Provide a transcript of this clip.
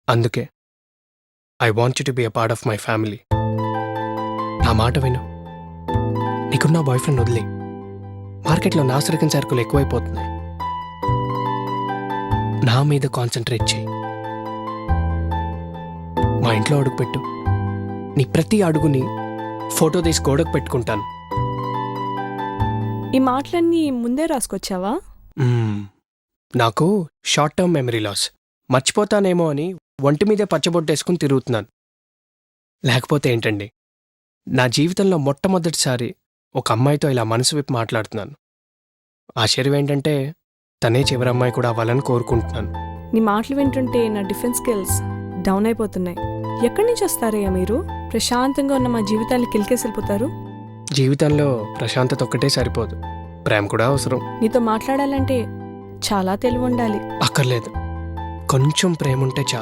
అందుకే I want you to be a part of my family. నా మాట విను. నీకున్న బాయ్ ఫ్రెండ్ వదిలే. మార్కెట్లో నాసిరకం సరుకులు ఎక్కువైపోతున్నాయి. నా మీద కాన్సన్ట్రేట్ చేయి. మా ఇంట్లో అడుగుపెట్టు. నీ ప్రతి అడుగుని ఫోటో తీసి గోడకు పెట్టుకుంటాను. ఈ మాటలన్నీ ముందే రాసుకొచ్చావా? నాకు షార్ట్ టర్మ్ మెమరీ లాస్. మర్చిపోతానేమో అని ఒంటి మీదే పచ్చబొట్టేసుకుని తిరుగుతున్నాను. లేకపోతే ఏంటండి, నా జీవితంలో మొట్టమొదటిసారి ఒక అమ్మాయితో ఇలా మనసు విప్పి మాట్లాడుతున్నాను. ఆశ్చర్యం ఏంటంటే తనే చివరి అమ్మాయి కూడా అవ్వాలని కోరుకుంటున్నాను. నీ మాటలు వింటుంటే నా డిఫెన్స్ స్కిల్స్ డౌన్ అయిపోతున్నాయి. ఎక్కడి నుంచి వస్తారయ్యా మీరు? ప్రశాంతంగా ఉన్న మా జీవితాన్ని కిలికేసిపోతారు. జీవితంలో ప్రశాంతత ఒక్కటే సరిపోదు, ప్రేమ కూడా అవసరం. నీతో మాట్లాడాలంటే చాలా తెలివి ఉండాలి. అక్కర్లేదు, కొంచెం ప్రేమ ఉంటే చాలు.